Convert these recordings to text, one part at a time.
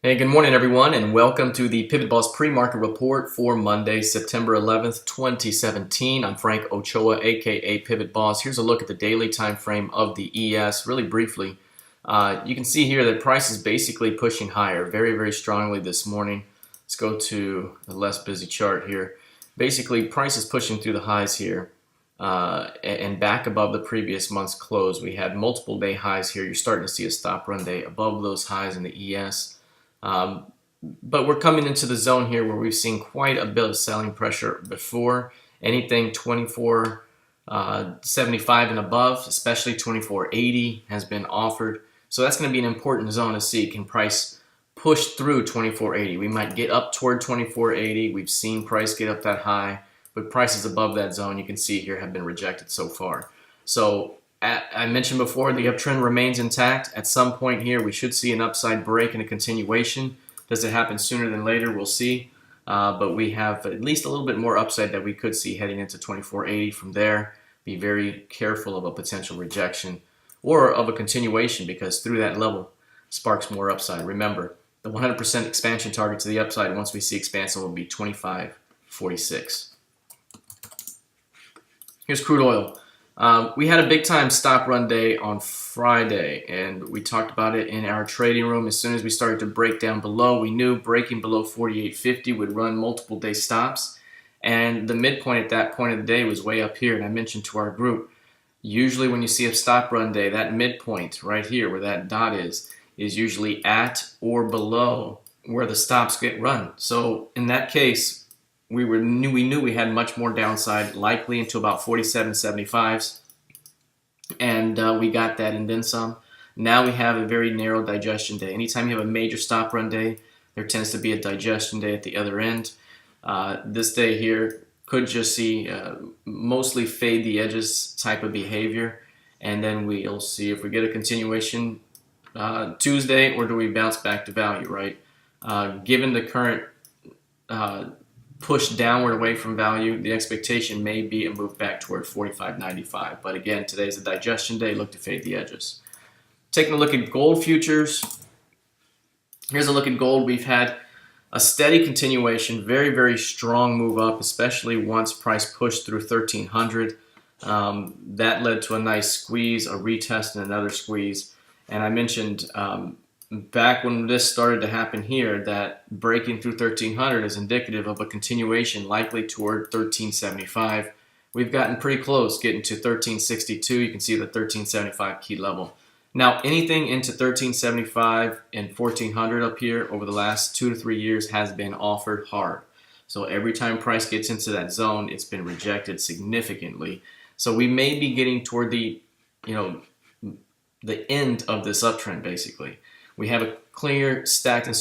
Hey, good morning everyone, and welcome to the PivotBoss Pre-Market Report for Monday, September 11th, 2017. I'm Frank Ochoa, aka PivotBoss. Here's a look at the daily time frame of the ES, really briefly. You can see here that price is basically pushing higher very, very strongly this morning. Let's go to the less busy chart here. Basically, price is pushing through the highs here and back above the previous month's close. We had multiple day highs here. You're starting to see a stop run day above those highs in the ES. But we're coming into the zone here where we've seen quite a bit of selling pressure before. Anything 24.75 and above, especially 24.80 has been offered. So that's going to be an important zone to see. Can price push through 24.80? We might get up toward 24.80. We've seen price get up that high, but prices above that zone, you can see here, have been rejected so far. So I mentioned before, the uptrend remains intact. At some point here, we should see an upside break and a continuation. Does it happen sooner than later? We'll see. But we have at least a little bit more upside that we could see heading into 24.80 from there. Be very careful of a potential rejection or of a continuation, because through that level sparks more upside. Remember, the 100% expansion target to the upside once we see expansion will be 25.46. Here's crude oil. We had a big time stop run day on Friday, and we talked about it in our trading room. As soon as we started to break down below, we knew breaking below 48.50 would run multiple day stops, and the midpoint at that point of the day was way up here. And I mentioned to our group, usually when you see a stop run day, that midpoint right here where that dot is usually at or below where the stops get run. So in that case, we knew we had much more downside, likely into about 47.75s, and we got that and then some. Now we have a very narrow digestion day. Anytime you have a major stop run day, there tends to be a digestion day at the other end. This day here could just see mostly fade the edges type of behavior, and then we'll see if we get a continuation Tuesday, or do we bounce back to value, right? Given the current push downward away from value, the expectation may be a move back toward 45.95. But again, today's a digestion day. Look to fade the edges. Taking a look at gold futures. Here's a look at gold. We've had a steady continuation, very, very strong move up, especially once price pushed through 1300. That led to a nice squeeze, a retest, and another squeeze. And I mentioned back when this started to happen here that breaking through 1300 is indicative of a continuation, likely toward 1375. We've gotten pretty close, getting to 1362. You can see the 1375 key level. Now, anything into 1375 and 1400 up here over the last 2 to 3 years has been offered hard. So every time price gets into that zone, it's been rejected significantly. So we may be getting toward the end of this uptrend, basically. We have a clear stacked and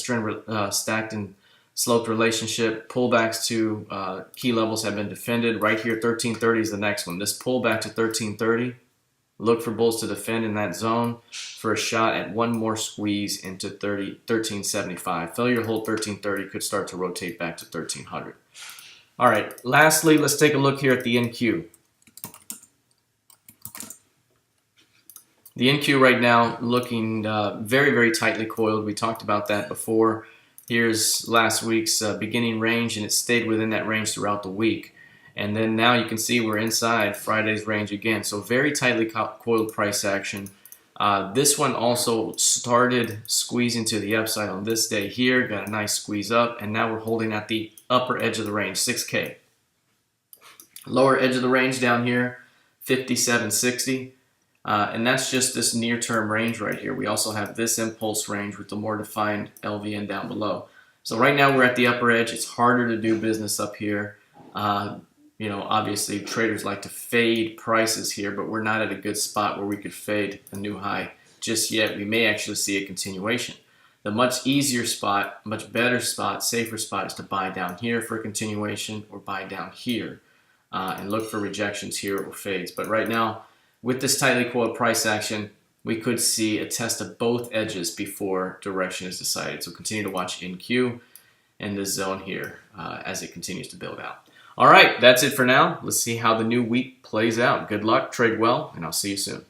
sloped relationship. Pullbacks to key levels have been defended. Right here, 1330 is the next one. This pullback to 1330, look for bulls to defend in that zone for a shot at one more squeeze into 1375. Failure to hold 1330 could start to rotate back to 1300. All right, lastly, let's take a look here at the NQ. The NQ right now looking very, very tightly coiled. We talked about that before. Here's last week's beginning range, and it stayed within that range throughout the week. And then now you can see we're inside Friday's range again. So very tightly coiled price action. This one also started squeezing to the upside on this day here. Got a nice squeeze up, and now we're holding at the upper edge of the range, 6K. Lower edge of the range down here, 57.60. And that's just this near-term range right here. We also have this impulse range with the more defined LVN down below. So right now we're at the upper edge. It's harder to do business up here. Obviously traders like to fade prices here, but we're not at a good spot where we could fade a new high just yet. We may actually see a continuation. The much easier spot, much better spot, safer spot is to buy down here for a continuation or buy down here and look for rejections here or fades. But right now, with this tightly coiled price action, we could see a test of both edges before direction is decided. So continue to watch NQ and this zone here as it continues to build out. All right, that's it for now. Let's see how the new week plays out. Good luck, trade well, and I'll see you soon.